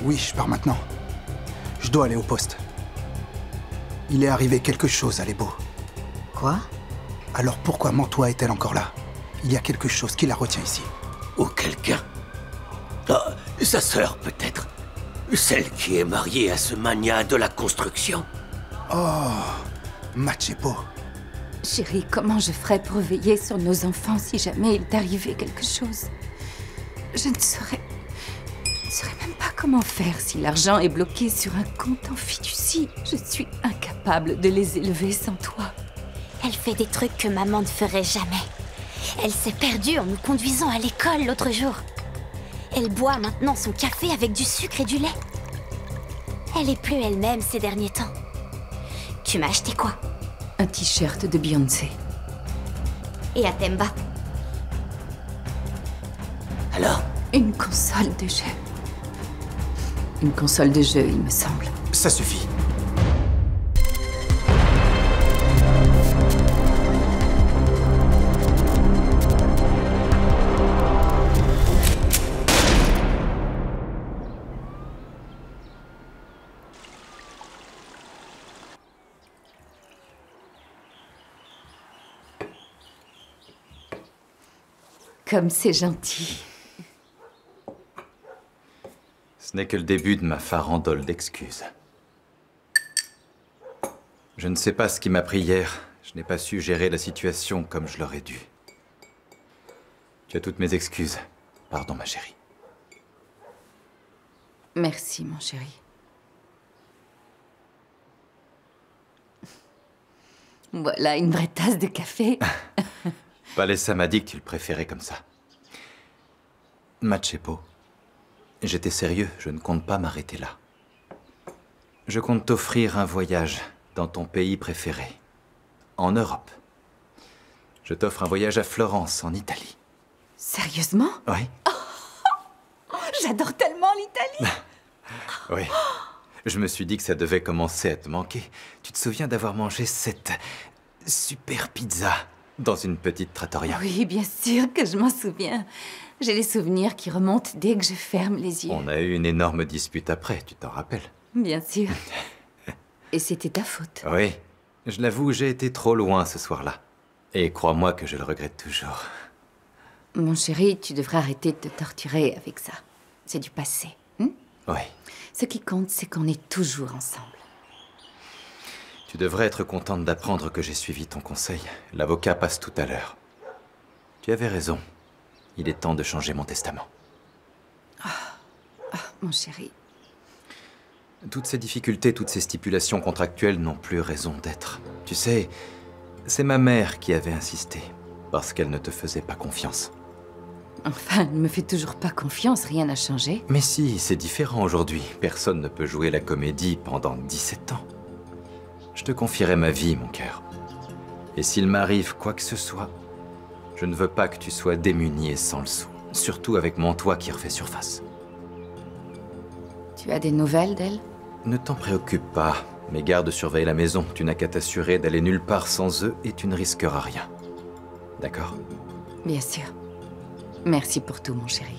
Oui, je pars maintenant. Je dois aller au poste. Il est arrivé quelque chose à l'Ebo. Quoi? Alors pourquoi Mantois est-elle encore là? Il y a quelque chose qui la retient ici. Ou quelqu'un. Ah, sa sœur, peut-être. Celle qui est mariée à ce mania de la construction. Oh, Machepo. Chérie, comment je ferais pour veiller sur nos enfants si jamais il t'arrivait quelque chose? Je ne saurais même pas comment faire si l'argent est bloqué sur un compte en fiducie. Je suis incapable de les élever sans toi. Elle fait des trucs que maman ne ferait jamais. Elle s'est perdue en nous conduisant à l'école l'autre jour. Elle boit maintenant son café avec du sucre et du lait. Elle est plus elle-même ces derniers temps. Tu m'as acheté quoi? Un t-shirt de Beyoncé. Et à Temba? Alors? Une console de jeu. Une console de jeu, il me semble. Ça suffit. Comme c'est gentil. Ce n'est que le début de ma farandole d'excuses. Je ne sais pas ce qui m'a pris hier. Je n'ai pas su gérer la situation comme je l'aurais dû. Tu as toutes mes excuses. Pardon, ma chérie. Merci, mon chéri. Voilà une vraie tasse de café. Palessa m'a dit que tu le préférais comme ça. Machepo, j'étais sérieux, je ne compte pas m'arrêter là. Je compte t'offrir un voyage dans ton pays préféré, en Europe. Je t'offre un voyage à Florence, en Italie. Sérieusement? Oui. J'adore tellement l'Italie. Oui. Je me suis dit que ça devait commencer à te manquer. Tu te souviens d'avoir mangé cette super pizza dans une petite trattoria? Oui, bien sûr que je m'en souviens. J'ai les souvenirs qui remontent dès que je ferme les yeux. On a eu une énorme dispute après, tu t'en rappelles? Bien sûr. Et c'était ta faute. Oui. Je l'avoue, j'ai été trop loin ce soir-là. Et crois-moi que je le regrette toujours. Mon chéri, tu devrais arrêter de te torturer avec ça. C'est du passé. Oui. Ce qui compte, c'est qu'on est toujours ensemble. Tu devrais être contente d'apprendre que j'ai suivi ton conseil. L'avocat passe tout à l'heure. Tu avais raison. Il est temps de changer mon testament. Mon chéri. Toutes ces difficultés, toutes ces stipulations contractuelles n'ont plus raison d'être. Tu sais, c'est ma mère qui avait insisté, parce qu'elle ne te faisait pas confiance. Enfin, elle ne me fait toujours pas confiance, rien n'a changé. Mais si, c'est différent aujourd'hui. Personne ne peut jouer la comédie pendant 17 ans. Je te confierai ma vie, mon cœur. Et s'il m'arrive quoi que ce soit, je ne veux pas que tu sois démuni et sans le sou. Surtout avec mon toit qui refait surface. Tu as des nouvelles d'elle? Ne t'en préoccupe pas. Mes gardes surveillent la maison. Tu n'as qu'à t'assurer d'aller nulle part sans eux et tu ne risqueras rien. D'accord? Bien sûr. Merci pour tout, mon chéri.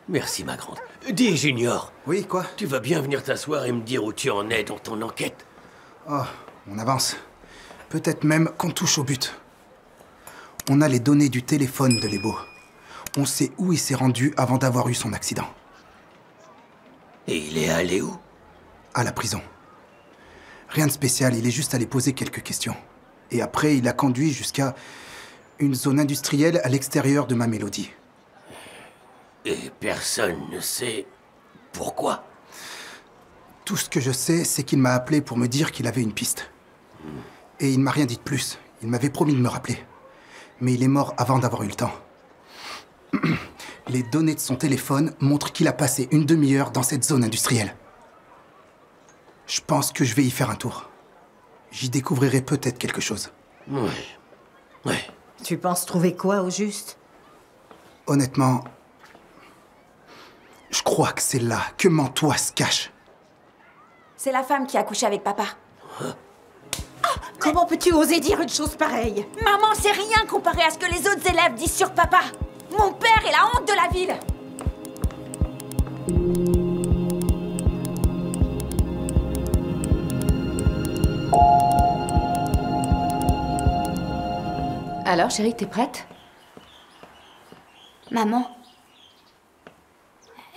Merci, ma grande. Dis, Junior. Oui, quoi? Tu vas bien venir t'asseoir et me dire où tu en es dans ton enquête? Oh, on avance. Peut-être même qu'on touche au but. On a les données du téléphone de l'Ebo. On sait où il s'est rendu avant d'avoir eu son accident. Et il est allé où? À la prison. Rien de spécial, il est juste allé poser quelques questions. Et après, il a conduit jusqu'à une zone industrielle à l'extérieur de ma mélodie. Et personne ne sait pourquoi. Tout ce que je sais, c'est qu'il m'a appelé pour me dire qu'il avait une piste. Et il ne m'a rien dit de plus. Il m'avait promis de me rappeler. Mais il est mort avant d'avoir eu le temps. Les données de son téléphone montrent qu'il a passé une demi-heure dans cette zone industrielle. Je pense que je vais y faire un tour. J'y découvrirai peut-être quelque chose. Oui. Oui. Tu penses trouver quoi au juste? Honnêtement, je crois que c'est là que Mantois se cache. C'est la femme qui a couché avec papa. Comment peux-tu oser dire une chose pareille? Maman, c'est rien comparé à ce que les autres élèves disent sur papa. Mon père est la honte de la ville. Alors, chérie, t'es prête? Maman,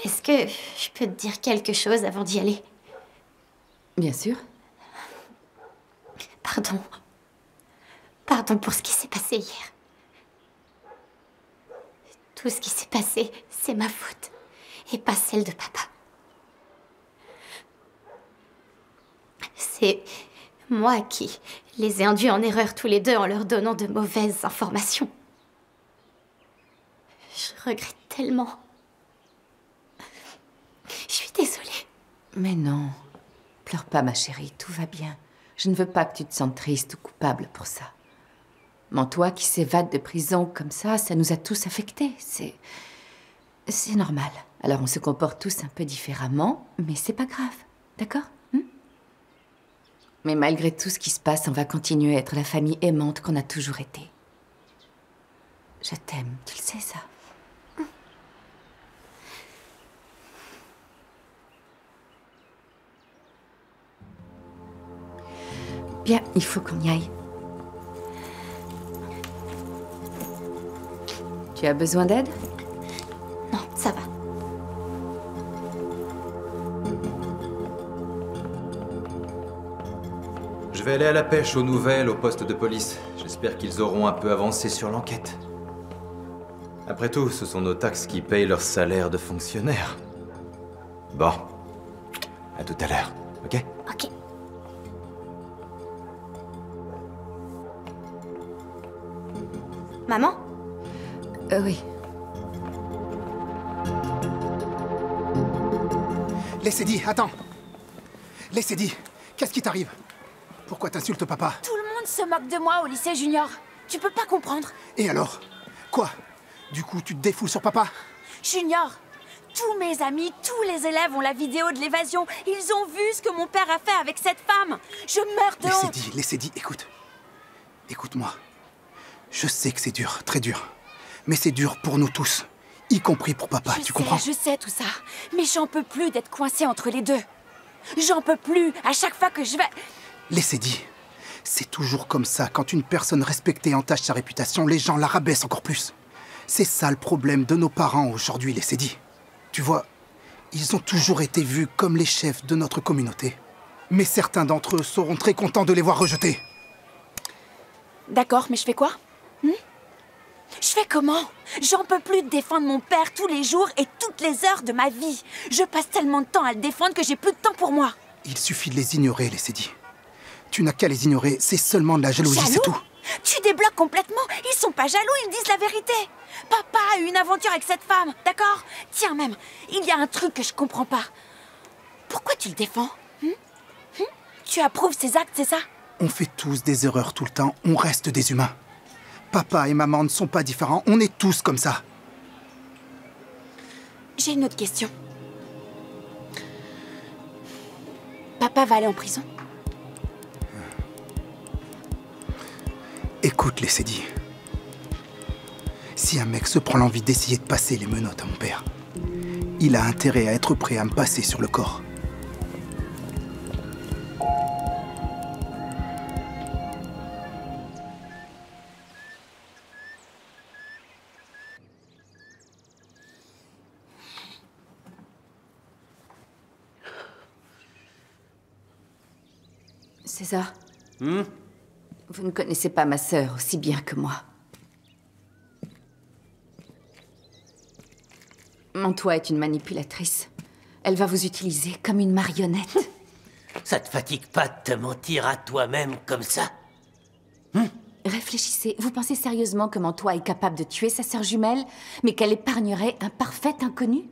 est-ce que je peux te dire quelque chose avant d'y aller? Bien sûr. Pardon. Pardon pour ce qui s'est passé hier. Tout ce qui s'est passé, c'est ma faute. Et pas celle de papa. C'est moi qui les ai induits en erreur tous les deux en leur donnant de mauvaises informations. Je regrette tellement. Je suis désolée. Mais non. Pleure pas, ma chérie, tout va bien. Je ne veux pas que tu te sentes triste ou coupable pour ça. Toi qui s'évade de prison comme ça nous a tous affectés. C'est normal. Alors on se comporte tous un peu différemment, mais c'est pas grave. D'accord? Mais malgré tout ce qui se passe, on va continuer à être la famille aimante qu'on a toujours été. Je t'aime, tu le sais ça. Bien, il faut qu'on y aille. Tu as besoin d'aide? Non, ça va. Je vais aller à la pêche aux nouvelles au poste de police. J'espère qu'ils auront un peu avancé sur l'enquête. Après tout, ce sont nos taxes qui payent leur salaire de fonctionnaire. Bon. À tout à l'heure, ok? Ok. Maman? Oui. Lessédi, attends. Lessédi, qu'est-ce qui t'arrive? Pourquoi t'insultes papa? Tout le monde se moque de moi au lycée junior. Tu peux pas comprendre. Et alors? Quoi? Du coup, tu te défoules sur papa? Junior, tous mes amis, tous les élèves ont la vidéo de l'évasion. Ils ont vu ce que mon père a fait avec cette femme. Je meurs de honte. Lessédi, écoute. Écoute-moi. Je sais que c'est dur, très dur. Mais c'est dur pour nous tous. Y compris pour papa, tu comprends? Je sais tout ça. Mais j'en peux plus d'être coincée entre les deux. J'en peux plus. À chaque fois que je vais... Lessédi, c'est toujours comme ça. Quand une personne respectée entache sa réputation, les gens la rabaissent encore plus. C'est ça le problème de nos parents aujourd'hui, Lessédi. Tu vois, ils ont toujours été vus comme les chefs de notre communauté. Mais certains d'entre eux seront très contents de les voir rejetés. D'accord, mais je fais quoi? Je fais comment? J'en peux plus de défendre mon père tous les jours et toutes les heures de ma vie. Je passe tellement de temps à le défendre que j'ai plus de temps pour moi. Il suffit de les ignorer, Lessédi. Tu n'as qu'à les ignorer, c'est seulement de la jalousie, c'est tout. Tu débloques complètement. Ils sont pas jaloux, ils disent la vérité. Papa a eu une aventure avec cette femme, d'accord? Tiens même, il y a un truc que je comprends pas. Pourquoi tu le défends? Tu approuves ses actes, c'est ça? On fait tous des erreurs tout le temps, on reste des humains. Papa et maman ne sont pas différents, on est tous comme ça. J'ai une autre question. Papa va aller en prison? Écoute, Lessédi. Si un mec se prend l'envie d'essayer de passer les menottes à mon père, il a intérêt à être prêt à me passer sur le corps. César. Vous ne connaissez pas ma sœur aussi bien que moi. Mantois est une manipulatrice. Elle va vous utiliser comme une marionnette. Ça te fatigue pas de te mentir à toi-même comme ça? Réfléchissez. Vous pensez sérieusement que Mantois est capable de tuer sa sœur jumelle, mais qu'elle épargnerait un parfait inconnu?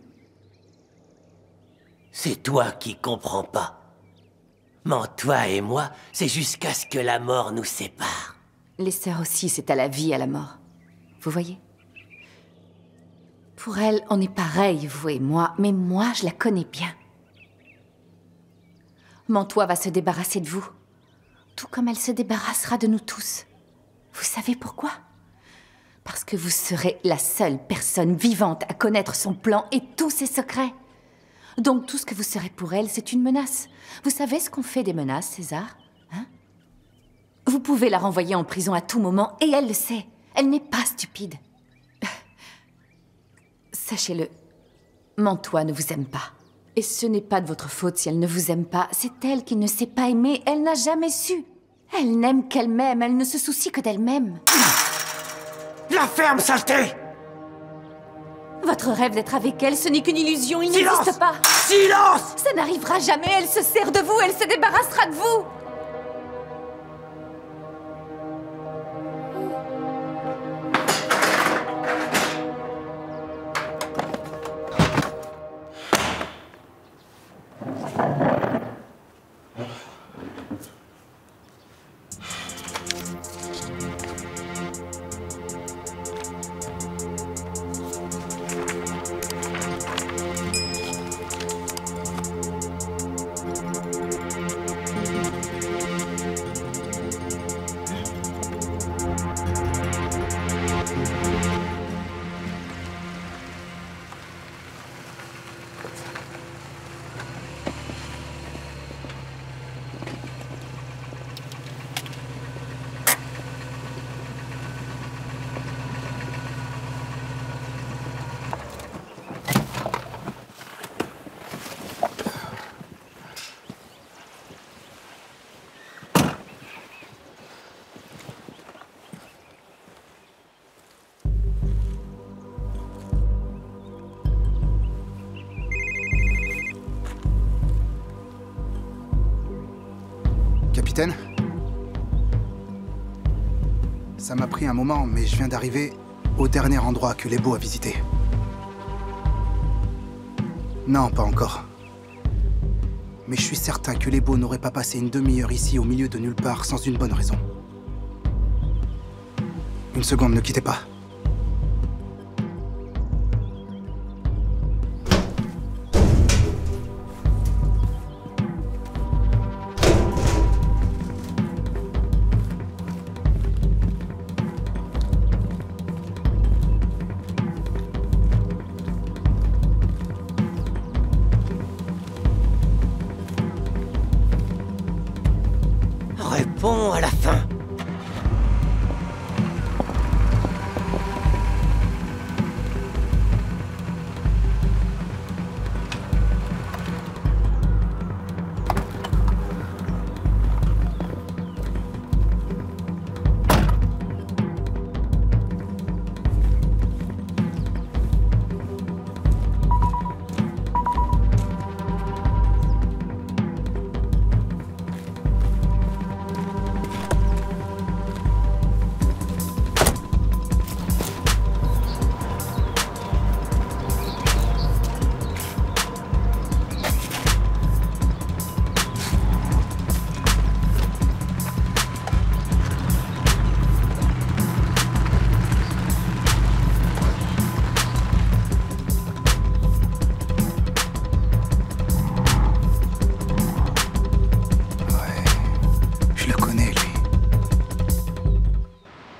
C'est toi qui comprends pas. Mantois et moi, c'est jusqu'à ce que la mort nous sépare. Les sœurs aussi, c'est à la vie, à la mort. Vous voyez? Pour elle, on est pareil, vous et moi, mais moi, je la connais bien. Mantois va se débarrasser de vous. Tout comme elle se débarrassera de nous tous. Vous savez pourquoi? Parce que vous serez la seule personne vivante à connaître son plan et tous ses secrets. Donc tout ce que vous serez pour elle, c'est une menace. Vous savez ce qu'on fait des menaces, César? Hein? Vous pouvez la renvoyer en prison à tout moment et elle le sait. Elle n'est pas stupide. Sachez-le, Mantois ne vous aime pas. Et ce n'est pas de votre faute si elle ne vous aime pas. C'est elle qui ne sait pas aimer. Elle n'a jamais su. Elle n'aime qu'elle-même. Elle ne se soucie que d'elle-même. La ferme, saleté! Votre rêve d'être avec elle, ce n'est qu'une illusion. Il n'existe pas. Silence! Ça n'arrivera jamais. Elle se sert de vous. Elle se débarrassera de vous. Capitaine? Ça m'a pris un moment, mais je viens d'arriver au dernier endroit que Lebo a visité. Non, pas encore. Mais je suis certain que Lebo n'aurait pas passé une demi-heure ici au milieu de nulle part sans une bonne raison. Une seconde, ne quittez pas. Réponds à la fin.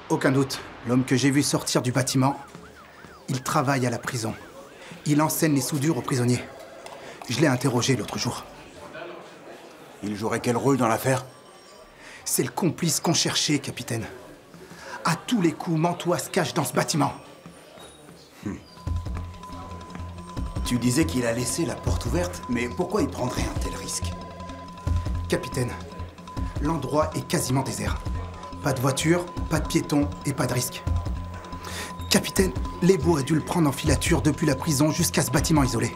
Aucun doute, l'homme que j'ai vu sortir du bâtiment, il travaille à la prison. Il enseigne les soudures aux prisonniers. Je l'ai interrogé l'autre jour. Il jouerait quel rôle dans l'affaire? C'est le complice qu'on cherchait, capitaine. À tous les coups, Mantois se cache dans ce bâtiment. Tu disais qu'il a laissé la porte ouverte, mais pourquoi il prendrait un tel risque? Capitaine, l'endroit est quasiment désert. Pas de voiture, pas de piétons et pas de risque. Capitaine, Lebo a dû le prendre en filature depuis la prison jusqu'à ce bâtiment isolé.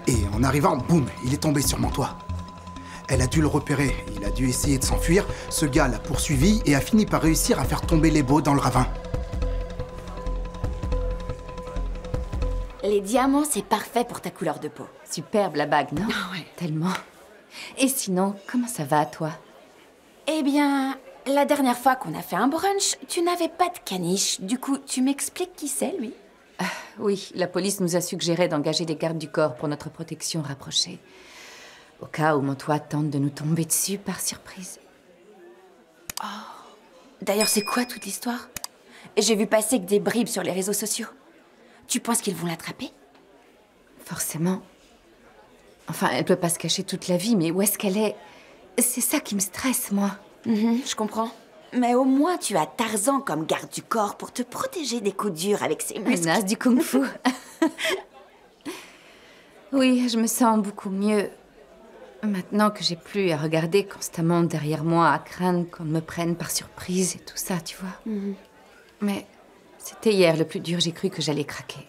Et en arrivant, boum, il est tombé sur Mantois. Elle a dû le repérer, il a dû essayer de s'enfuir. Ce gars l'a poursuivi et a fini par réussir à faire tomber Lebo dans le ravin. Les diamants, c'est parfait pour ta couleur de peau. Superbe la bague, non? Ah ouais. Tellement. Et sinon, comment ça va, toi? Eh bien, la dernière fois qu'on a fait un brunch, tu n'avais pas de caniche. Du coup, tu m'expliques qui c'est, lui? Oui, la police nous a suggéré d'engager des gardes du corps pour notre protection rapprochée. Au cas où Mantois tente de nous tomber dessus par surprise. D'ailleurs, c'est quoi toute l'histoire? J'ai vu passer que des bribes sur les réseaux sociaux. Tu penses qu'ils vont l'attraper? Forcément. Enfin, elle peut pas se cacher toute la vie, mais où est-ce qu'elle est? C'est ça qui me stresse, moi. Je comprends. Mais au moins, tu as Tarzan comme garde du corps pour te protéger des coups durs avec ses muscles. Un as du kung-fu. Oui, je me sens beaucoup mieux. Maintenant que j'ai plus à regarder constamment derrière moi, à craindre qu'on me prenne par surprise et tout ça, tu vois. Mais c'était hier le plus dur, j'ai cru que j'allais craquer.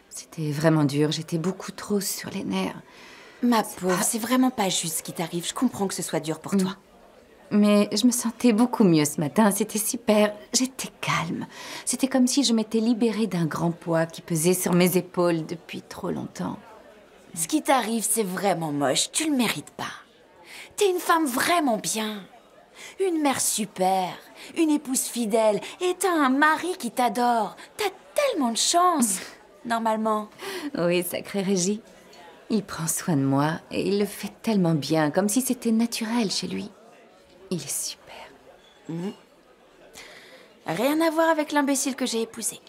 C'était vraiment dur, j'étais beaucoup trop sur les nerfs. Ma pauvre, c'est vraiment pas juste ce qui t'arrive. Je comprends que ce soit dur pour toi. Mais je me sentais beaucoup mieux ce matin, c'était super. J'étais calme. C'était comme si je m'étais libérée d'un grand poids qui pesait sur mes épaules depuis trop longtemps. Ce qui t'arrive, c'est vraiment moche. Tu le mérites pas. T'es une femme vraiment bien. Une mère super. Une épouse fidèle. Et t'as un mari qui t'adore. T'as tellement de chance. Normalement. Oui, sacré Régis. Il prend soin de moi et il le fait tellement bien, comme si c'était naturel chez lui. Il est super. Rien à voir avec l'imbécile que j'ai épousé.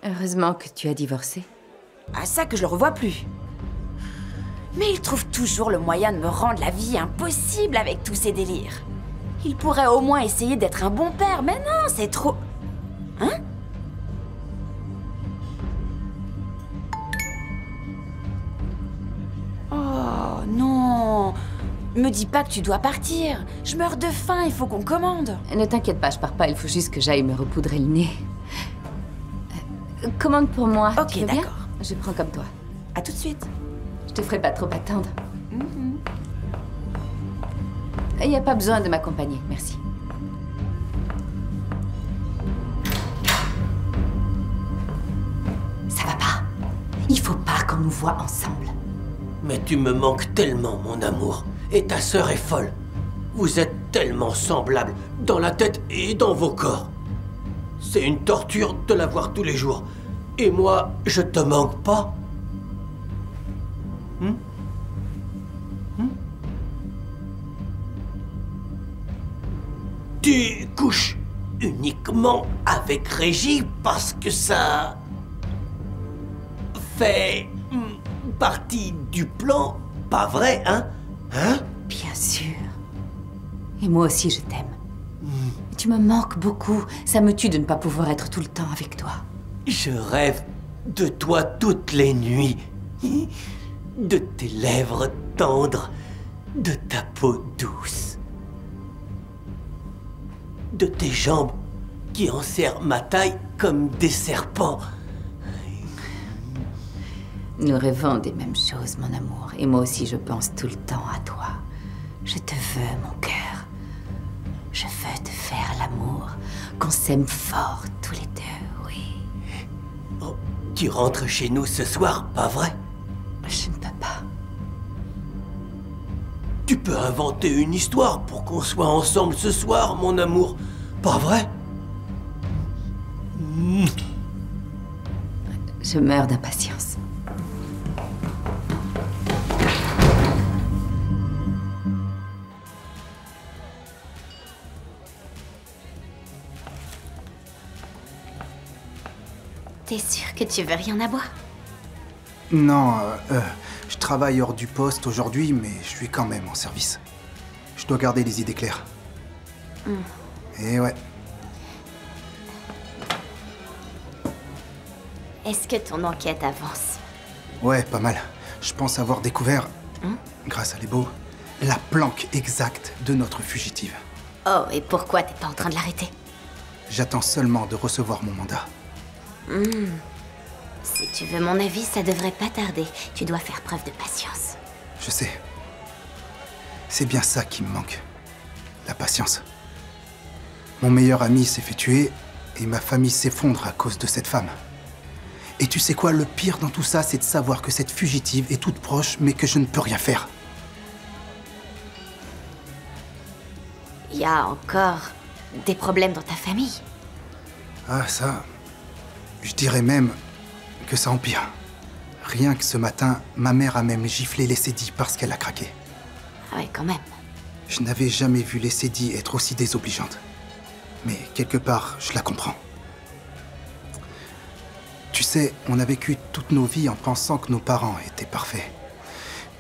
Heureusement que tu as divorcé. À ça que je le revois plus. Mais il trouve toujours le moyen de me rendre la vie impossible avec tous ses délires. Il pourrait au moins essayer d'être un bon père, mais non, c'est trop... Hein? Oh, non. Me dis pas que tu dois partir. Je meurs de faim, il faut qu'on commande. Ne t'inquiète pas, je pars pas, il faut juste que j'aille me repoudrer le nez. Commande pour moi. Ok, tu veux bien? d'accord. Je prends comme toi. À tout de suite. Je te ferai pas trop attendre. Il n'y a pas besoin de m'accompagner, merci. Ça va pas. Il faut pas qu'on nous voit ensemble. Mais tu me manques tellement, mon amour. Et ta sœur est folle. Vous êtes tellement semblables, dans la tête et dans vos corps. C'est une torture de la voir tous les jours. Et moi, je te manque pas? Tu couches uniquement avec Régis parce que ça fait partie du plan, pas vrai, hein? Hein? Bien sûr. Et moi aussi, je t'aime. Tu me manques beaucoup. Ça me tue de ne pas pouvoir être tout le temps avec toi. Je rêve de toi toutes les nuits. De tes lèvres tendres, de ta peau douce. De tes jambes qui enserrent ma taille comme des serpents. Nous rêvons des mêmes choses, mon amour. Et moi aussi, je pense tout le temps à toi. Je te veux, mon cœur. Je veux te faire l'amour. Qu'on s'aime fort, tous les deux, oui. Oh, tu rentres chez nous ce soir, pas vrai? Je ne peux pas. Tu peux inventer une histoire pour qu'on soit ensemble ce soir, mon amour. Pas vrai? Je meurs d'impatience. T'es sûr que tu veux rien à boire? Non, je travaille hors du poste aujourd'hui, mais je suis quand même en service. Je dois garder les idées claires. Et ouais. Est-ce que ton enquête avance? Ouais, pas mal. Je pense avoir découvert, grâce à l'Ebo, la planque exacte de notre fugitive. Oh, et pourquoi t'es pas en train de l'arrêter? J'attends seulement de recevoir mon mandat. Si tu veux mon avis, ça devrait pas tarder. Tu dois faire preuve de patience. Je sais. C'est bien ça qui me manque. La patience. Mon meilleur ami s'est fait tuer et ma famille s'effondre à cause de cette femme. Et tu sais quoi, le pire dans tout ça, c'est de savoir que cette fugitive est toute proche, mais que je ne peux rien faire. Y a encore des problèmes dans ta famille? Ah, ça... Je dirais même que ça empire. Rien que ce matin, ma mère a même giflé les Cédis parce qu'elle a craqué. Ah ouais, quand même. Je n'avais jamais vu les Cédis être aussi désobligeantes. Mais quelque part, je la comprends. Tu sais, on a vécu toutes nos vies en pensant que nos parents étaient parfaits.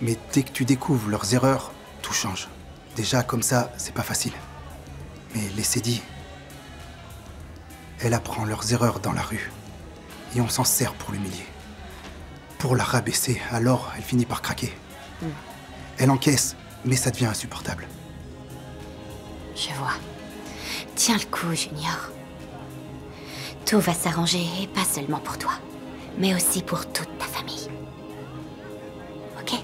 Mais dès que tu découvres leurs erreurs, tout change. Déjà, comme ça, c'est pas facile. Mais les Cédis, elle apprend leurs erreurs dans la rue. Et on s'en sert pour l'humilier. Pour la rabaisser, alors elle finit par craquer. Elle encaisse, mais ça devient insupportable. Je vois. Tiens le coup, Junior. Tout va s'arranger, et pas seulement pour toi, mais aussi pour toute ta famille. Ok?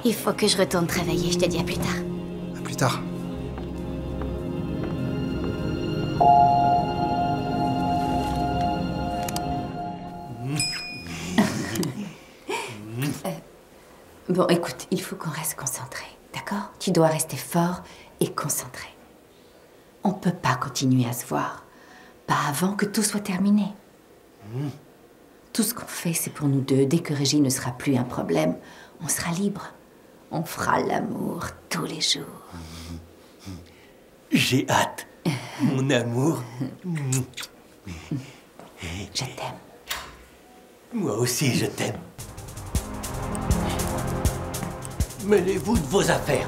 Il faut que je retourne travailler, je te dis à plus tard. À plus tard. Bon, écoute, il faut qu'on reste concentré, d'accord? Tu dois rester fort et concentré. On peut pas continuer à se voir. Pas avant que tout soit terminé. Tout ce qu'on fait, c'est pour nous deux. Dès que Régis ne sera plus un problème, on sera libre. On fera l'amour tous les jours. J'ai hâte, mon amour. Je t'aime. Moi aussi, je t'aime. Mêlez-vous de vos affaires.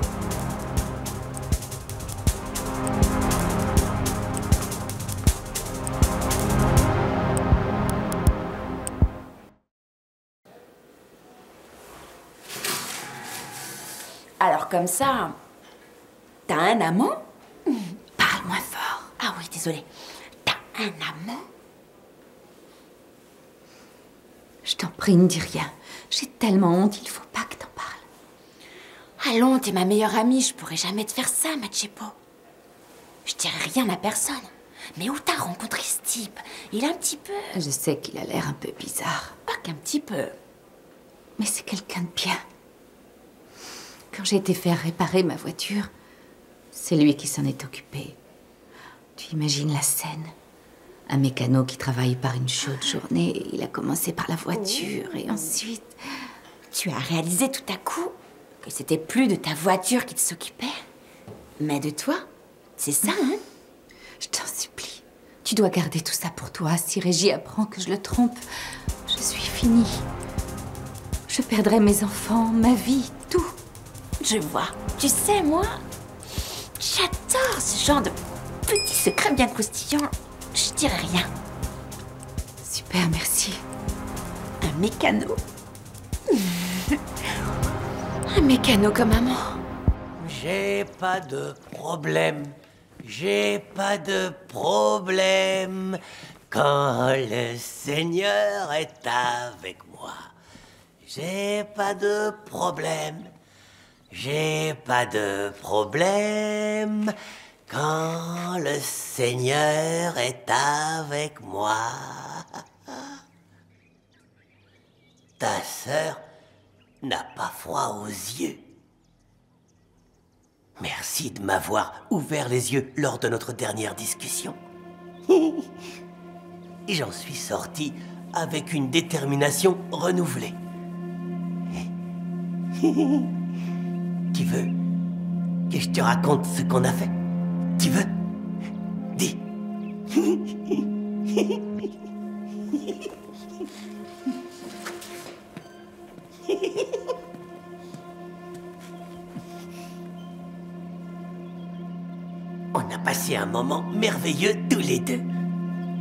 Alors comme ça, t'as un amant? Parle moins fort. Ah oui, désolée. T'as un amant? Je t'en prie, ne dis rien. J'ai tellement honte, il faut pas que t'en parles. Allons, t'es ma meilleure amie, je pourrais jamais te faire ça, Machepo. Je dirais rien à personne. Mais où t'as rencontré ce type? Il est un petit peu... Je sais qu'il a l'air un peu bizarre. Pas qu'un petit peu. Mais c'est quelqu'un de bien. Quand j'ai été faire réparer ma voiture, c'est lui qui s'en est occupé. Tu imagines la scène? Un mécano qui travaille par une chaude journée, il a commencé par la voiture et ensuite... Tu as réalisé tout à coup que c'était plus de ta voiture qui s'occupait, mais de toi. C'est ça, hein? Je t'en supplie. Tu dois garder tout ça pour toi. Si Régis apprend que je le trompe, je suis finie. Je perdrai mes enfants, ma vie, tout. Je vois. Tu sais, moi, j'adore ce genre de petits secrets bien croustillants. Je dirais rien. Super, merci. Un mécano. Un mécano comme maman. J'ai pas de problème. J'ai pas de problème quand le Seigneur est avec moi. J'ai pas de problème. J'ai pas de problème quand le Seigneur est avec moi. Ta sœur n'a pas froid aux yeux. Merci de m'avoir ouvert les yeux lors de notre dernière discussion. J'en suis sorti avec une détermination renouvelée. Tu veux que je te raconte ce qu'on a fait? Tu veux? Dis. On a passé un moment merveilleux tous les deux.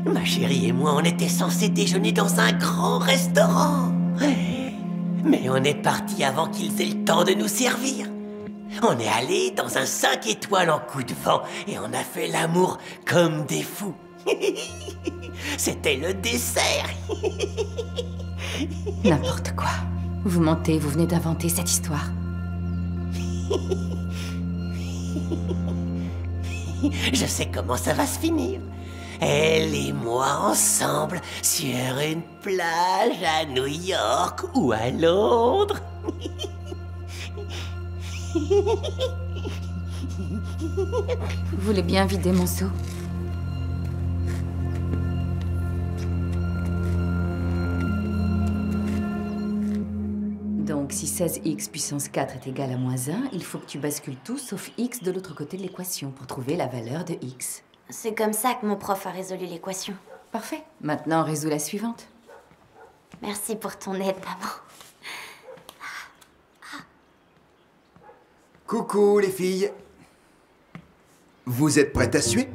Ma chérie et moi, on était censés déjeuner dans un grand restaurant. Mais on est parti avant qu'ils aient le temps de nous servir. On est allé dans un 5 étoiles en coup de vent et on a fait l'amour comme des fous. C'était le dessert. N'importe quoi. Vous mentez, vous venez d'inventer cette histoire. Je sais comment ça va se finir. Elle et moi ensemble sur une plage à New York ou à Londres. Vous voulez bien vider mon seau? Donc, Donc si 16x puissance 4 est égal à -1, il faut que tu bascules tout sauf x de l'autre côté de l'équation pour trouver la valeur de x. C'est comme ça que mon prof a résolu l'équation. Parfait. Maintenant, résous la suivante. Merci pour ton aide, maman. Coucou les filles. Vous êtes prêtes à suer?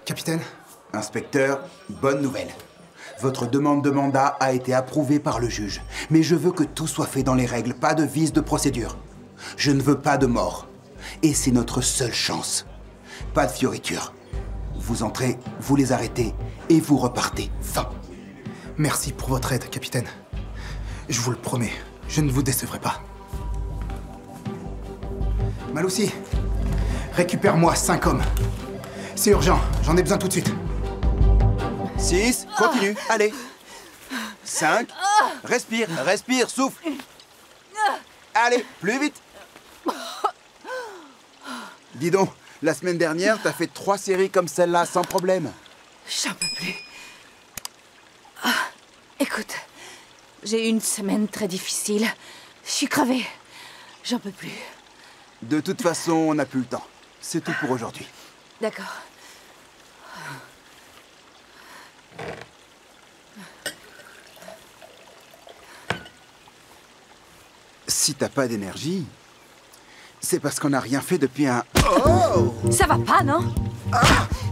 Capitaine? Inspecteur, bonne nouvelle. Votre demande de mandat a été approuvée par le juge. Mais je veux que tout soit fait dans les règles, pas de vice de procédure. Je ne veux pas de mort. Et c'est notre seule chance. Pas de fioritures. Vous entrez, vous les arrêtez, et vous repartez. Fin. Merci pour votre aide, capitaine. Je vous le promets, je ne vous décevrai pas. Maloussi, récupère-moi 5 hommes. C'est urgent, j'en ai besoin tout de suite. 6, continue, allez. 5, respire, respire, souffle. Allez, plus vite. Dis donc, la semaine dernière, t'as fait 3 séries comme celle-là, sans problème. J'en peux plus. Écoute, j'ai eu une semaine très difficile. Je suis crevée. J'en peux plus. De toute façon, on n'a plus le temps. C'est tout pour aujourd'hui. D'accord. Si t'as pas d'énergie, c'est parce qu'on n'a rien fait depuis un... Oh! Ça va pas, non?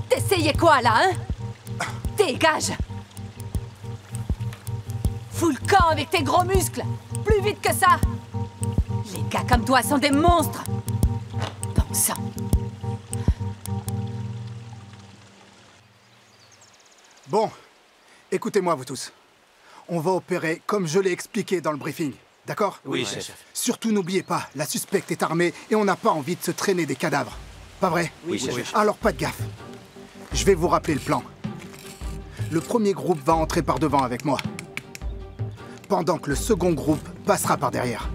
T'essayais quoi, là, hein? Dégage! Fous le camp avec tes gros muscles! Plus vite que ça! Les gars comme toi sont des monstres! Bon sang! Bon, écoutez-moi, vous tous. On va opérer comme je l'ai expliqué dans le briefing, d'accord? Oui, chef. Surtout n'oubliez pas, la suspecte est armée et on n'a pas envie de se traîner des cadavres. Pas vrai? Oui, chef. Alors pas de gaffe. Je vais vous rappeler le plan. Le premier groupe va entrer par devant avec moi, pendant que le second groupe passera par derrière.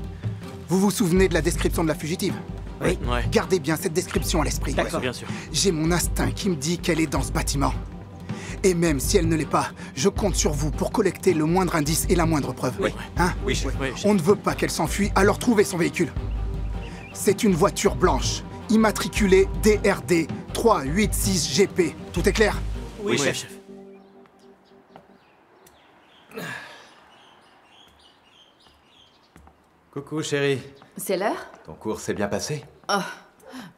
Vous vous souvenez de la description de la fugitive? Oui. Ouais. Gardez bien cette description à l'esprit. D'accord, bien sûr. J'ai mon instinct qui me dit qu'elle est dans ce bâtiment. Et même si elle ne l'est pas, je compte sur vous pour collecter le moindre indice et la moindre preuve. Oui. Hein? Oui, chef. Oui, chef. On ne veut pas qu'elle s'enfuit, alors trouvez son véhicule. C'est une voiture blanche, immatriculée DRD 386GP. Tout est clair? Oui, chef. Coucou, chérie. C'est l'heure? Ton cours s'est bien passé? Oh,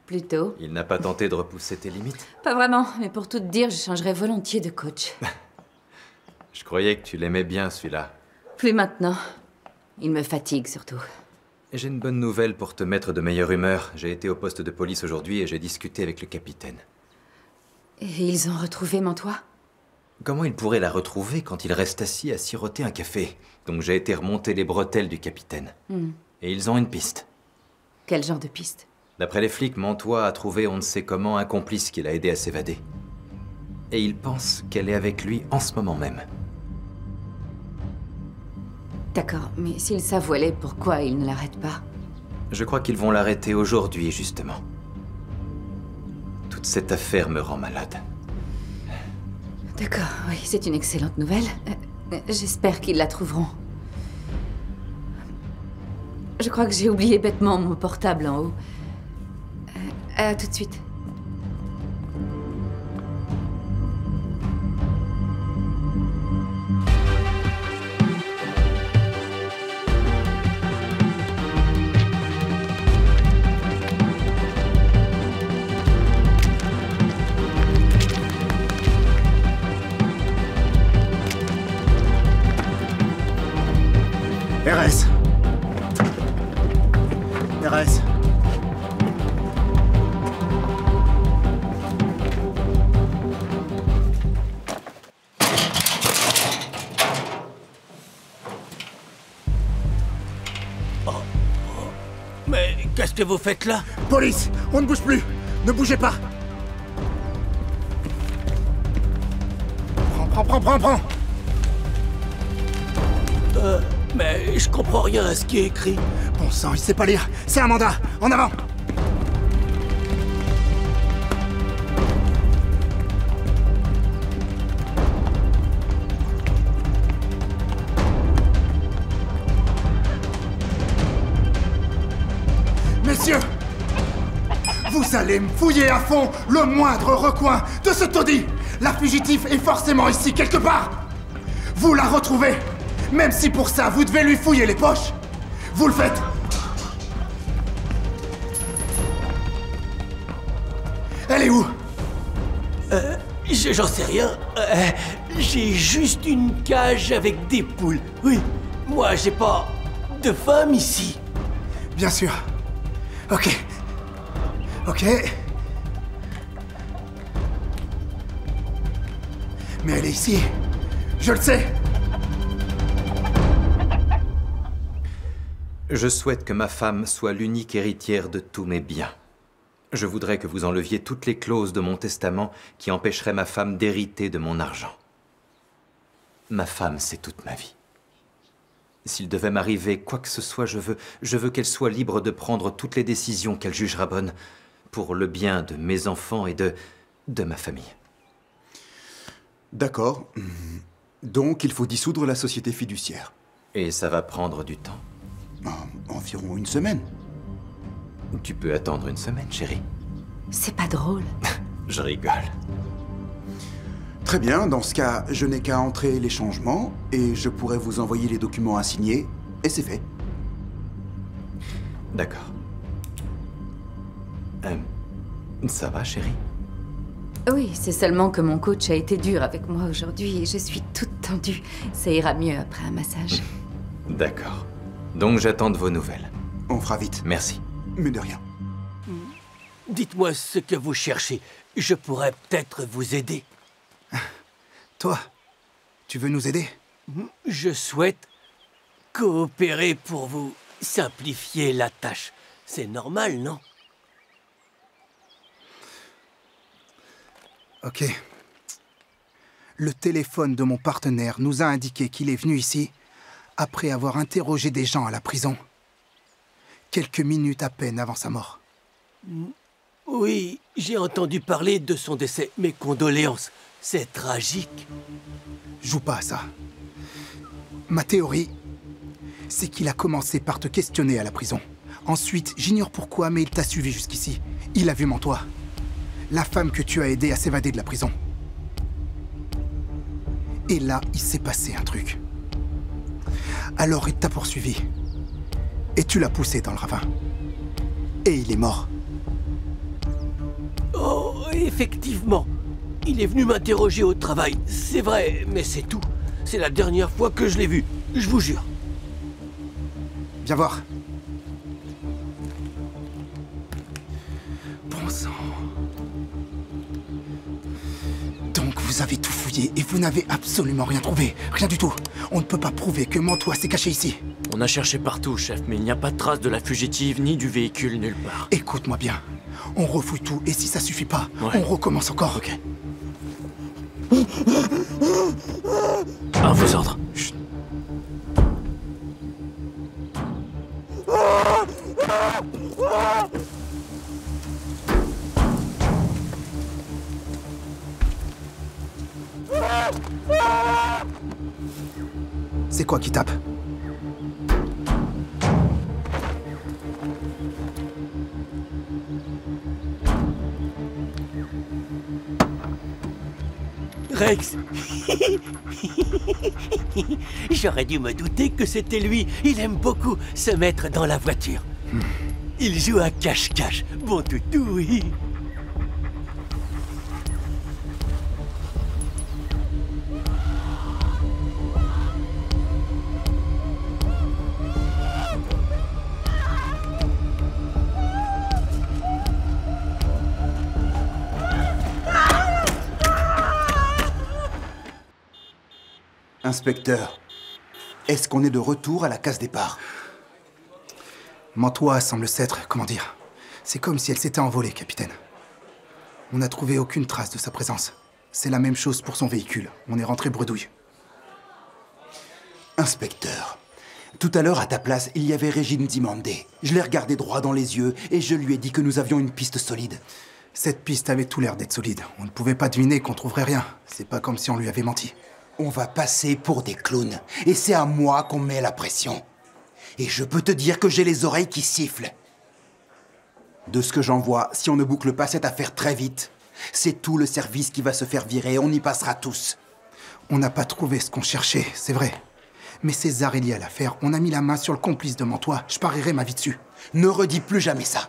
plutôt. Il n'a pas tenté de repousser tes limites? Pas vraiment, mais pour tout te dire, je changerais volontiers de coach. Je croyais que tu l'aimais bien, celui-là. Plus maintenant. Il me fatigue, surtout. Et j'ai une bonne nouvelle pour te mettre de meilleure humeur. J'ai été au poste de police aujourd'hui et j'ai discuté avec le capitaine. Et ils ont retrouvé Mantois? Comment il pourrait la retrouver quand il reste assis à siroter un café? Donc j'ai été remonter les bretelles du capitaine. Et ils ont une piste. Quel genre de piste? D'après les flics, Mantois a trouvé on ne sait comment un complice qui l'a aidé à s'évader. Et il pense qu'elle est avec lui en ce moment même. D'accord, mais s'ils savent où elle est, pourquoi ils ne l'arrêtent pas? Je crois qu'ils vont l'arrêter aujourd'hui, justement. Toute cette affaire me rend malade. D'accord, oui, c'est une excellente nouvelle. J'espère qu'ils la trouveront. Je crois que j'ai oublié bêtement mon portable en haut. À tout de suite. RS. RS. Mais qu'est-ce que vous faites là? Police, on ne bouge plus. Ne bougez pas. Prends. Mais je comprends rien à ce qui est écrit. Bon sang, il sait pas lire. C'est un mandat. En avant! Messieurs, vous allez me fouiller à fond le moindre recoin de ce taudis. La fugitive est forcément ici quelque part. Vous la retrouvez, même si pour ça vous devez lui fouiller les poches. Vous le faites. Elle est où? J'en sais rien. J'ai juste une cage avec des poules. Oui, moi j'ai pas de femme ici. Bien sûr. Ok. Ok. Mais elle est ici. Je le sais. Je souhaite que ma femme soit l'unique héritière de tous mes biens. Je voudrais que vous enleviez toutes les clauses de mon testament qui empêcheraient ma femme d'hériter de mon argent. Ma femme, c'est toute ma vie. S'il devait m'arriver quoi que ce soit, je veux qu'elle soit libre de prendre toutes les décisions qu'elle jugera bonnes pour le bien de mes enfants et de ma famille. D'accord. Donc, il faut dissoudre la société fiduciaire. Et ça va prendre du temps. Environ une semaine. Tu peux attendre une semaine, chérie. C'est pas drôle. Je rigole. Très bien, dans ce cas, je n'ai qu'à entrer les changements et je pourrai vous envoyer les documents à signer, et c'est fait. D'accord. Ça va, chérie? Oui, c'est seulement que mon coach a été dur avec moi aujourd'hui et je suis toute tendue. Ça ira mieux après un massage. D'accord. Donc j'attends de vos nouvelles. On fera vite. Merci. Mais de rien. Dites-moi ce que vous cherchez. Je pourrais peut-être vous aider. Toi, tu veux nous aider? Je souhaite coopérer pour vous simplifier la tâche. C'est normal, non? Ok. Le téléphone de mon partenaire nous a indiqué qu'il est venu ici après avoir interrogé des gens à la prison. Quelques minutes à peine avant sa mort. Oui, j'ai entendu parler de son décès. Mes condoléances. C'est tragique. Joue pas à ça. Ma théorie, c'est qu'il a commencé par te questionner à la prison. Ensuite, j'ignore pourquoi, mais il t'a suivi jusqu'ici. Il a vu Mantois, la femme que tu as aidée à s'évader de la prison. Et là, il s'est passé un truc. Alors il t'a poursuivi. Et tu l'as poussé dans le ravin. Et il est mort. Oh, effectivement. Il est venu m'interroger au travail. C'est vrai, mais c'est tout. C'est la dernière fois que je l'ai vu. Je vous jure. Viens voir. Bon sang. Donc vous avez tout fouillé et vous n'avez absolument rien trouvé. Rien du tout. On ne peut pas prouver que Mantois s'est caché ici. On a cherché partout, chef, mais il n'y a pas de trace de la fugitive ni du véhicule nulle part. Écoute-moi bien. On refouille tout et si ça suffit pas, Ouais. on recommence encore. Ok. À vos ordres. Chut. C'est quoi qui tape? Rex. J'aurais dû me douter que c'était lui. Il aime beaucoup se mettre dans la voiture. Il joue à cache-cache. Bon toutou, oui. Inspecteur, est-ce qu'on est de retour à la case départ? Mantois semble s'être, comment dire, c'est comme si elle s'était envolée, capitaine. On n'a trouvé aucune trace de sa présence. C'est la même chose pour son véhicule. On est rentré bredouille. Inspecteur, tout à l'heure à ta place, il y avait Régine Dimandé. Je l'ai regardée droit dans les yeux et je lui ai dit que nous avions une piste solide. Cette piste avait tout l'air d'être solide. On ne pouvait pas deviner qu'on trouverait rien. C'est pas comme si on lui avait menti. On va passer pour des clowns et c'est à moi qu'on met la pression. Et je peux te dire que j'ai les oreilles qui sifflent. De ce que j'en vois, si on ne boucle pas cette affaire très vite, c'est tout le service qui va se faire virer, on y passera tous. On n'a pas trouvé ce qu'on cherchait, c'est vrai. Mais César est lié à l'affaire, on a mis la main sur le complice de Mantois, je parierai ma vie dessus. Ne redis plus jamais ça.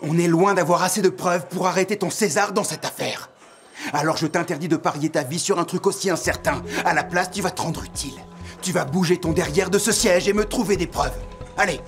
On est loin d'avoir assez de preuves pour arrêter ton César dans cette affaire. Alors je t'interdis de parier ta vie sur un truc aussi incertain. À la place, tu vas te rendre utile. Tu vas bouger ton derrière de ce siège et me trouver des preuves. Allez!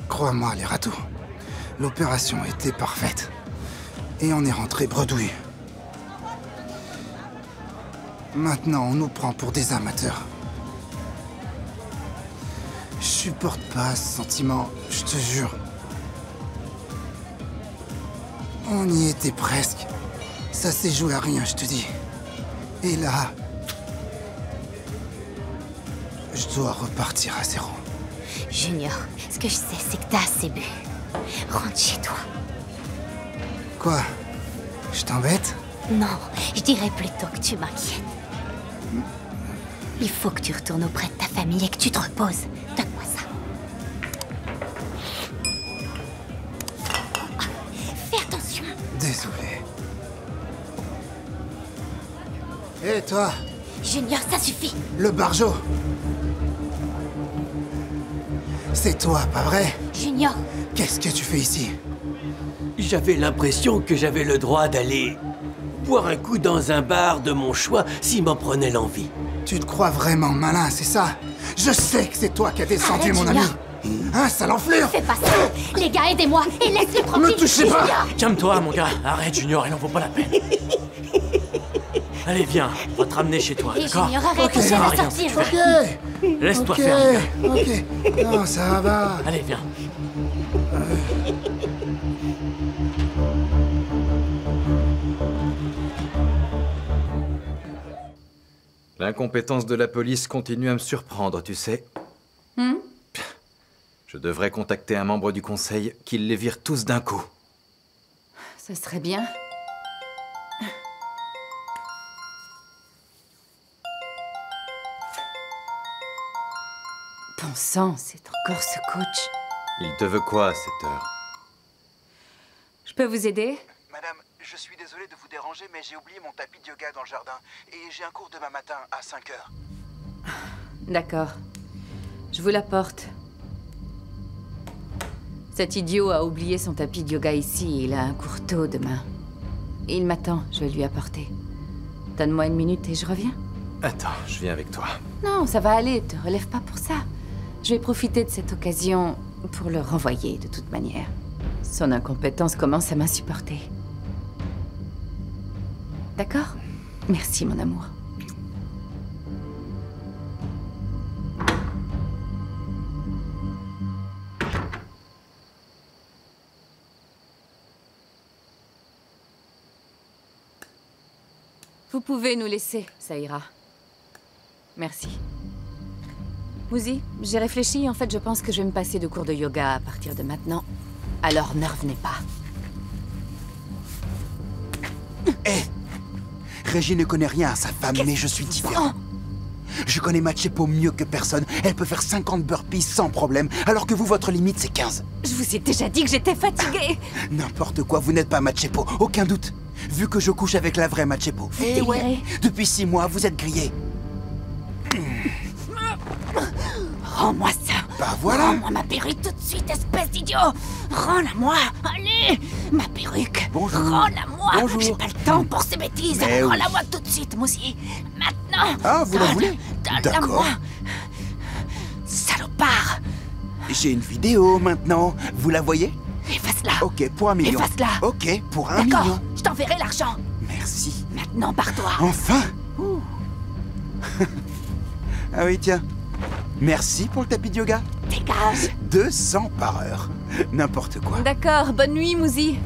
Crois-moi, les ratous. L'opération était parfaite. Et on est rentré bredouille. Maintenant, on nous prend pour des amateurs. Je supporte pas ce sentiment, je te jure. On y était presque. Ça s'est joué à rien, je te dis. Et là... je dois repartir à zéro. Junior, ce que je sais, c'est que t'as assez bu. Rentre chez toi. Quoi? Je t'embête? Non, je dirais plutôt que tu m'inquiètes. Il faut que tu retournes auprès de ta famille et que tu te reposes. Donne-moi ça. Fais attention. Désolé. Et toi? Junior, ça suffit. Le barjo. C'est toi, pas vrai? Junior. Qu'est-ce que tu fais ici? J'avais l'impression que j'avais le droit d'aller boire un coup dans un bar de mon choix s'il m'en prenait l'envie. Tu te crois vraiment malin, c'est ça? Je sais que c'est toi qui as descendu, Arrête, mon Junior. ami. Hein, sale enflure? Fais pas ça. Les gars, aidez-moi et laisse-les tranquilles. Me touchez pas. Junior. Calme-toi, mon gars. Arrête, Junior, il en vaut pas la peine. Allez, viens, on va te ramener chez toi, Et d'accord? Junior, arrête, Ok, je ça va vais rien. sortir. Ok. Laisse-toi Ok, faire. ok. Non, ça va. Allez, viens. L'incompétence de la police continue à me surprendre, tu sais. Je devrais contacter un membre du conseil qu'il les vire tous d'un coup. Ça serait bien. Bon sang, c'est encore ce coach. Il te veut quoi à cette heure? Je peux vous aider? Madame, je suis désolé de vous déranger, mais j'ai oublié mon tapis de yoga dans le jardin. Et j'ai un cours demain matin à 5 heures. D'accord. Je vous l'apporte. Cet idiot a oublié son tapis de yoga ici et il a un cours tôt demain. Il m'attend, je vais lui apporter. Donne-moi 1 minute et je reviens. Attends, je viens avec toi. Non, ça va aller, te relève pas pour ça. Je vais profiter de cette occasion pour le renvoyer de toute manière. Son incompétence commence à m'insupporter. D'accord? Merci, mon amour. Vous pouvez nous laisser, ça ira. Merci. Woozie, j'ai réfléchi, en fait je pense que je vais me passer de cours de yoga à partir de maintenant. Alors ne revenez pas. Hé Régine ne connaît rien à sa femme, mais je suis différent. Je connais Machepo mieux que personne. Elle peut faire 50 burpees sans problème, alors que vous, votre limite, c'est 15. Je vous ai déjà dit que j'étais fatiguée. N'importe quoi, vous n'êtes pas Machepo, aucun doute. Vu que je couche avec la vraie Machepo. Eh ouais. Depuis 6 mois, vous êtes grillé. Rends-moi ça. Bah voilà. Rends-moi ma perruque tout de suite, espèce d'idiot. Rends-la-moi. Allez. Ma perruque. Bonjour. Rends-la-moi. Bonjour. J'ai pas le temps pour ces bêtises. Mais oui. Rends-la-moi tout de suite, Moussi. Maintenant. Ah, vous la voulez? Donne-la-moi. D'accord. Salopard. J'ai une vidéo maintenant. Vous la voyez? Efface-la. Ok, pour 1 million. Efface-la. Ok, pour 1 million. D'accord. Je t'enverrai l'argent. Merci. Maintenant, barre-toi. Enfin. Ah oui, tiens. Merci pour le tapis de yoga. Dégage. 200 par heure. N'importe quoi. D'accord, bonne nuit, Mouzi.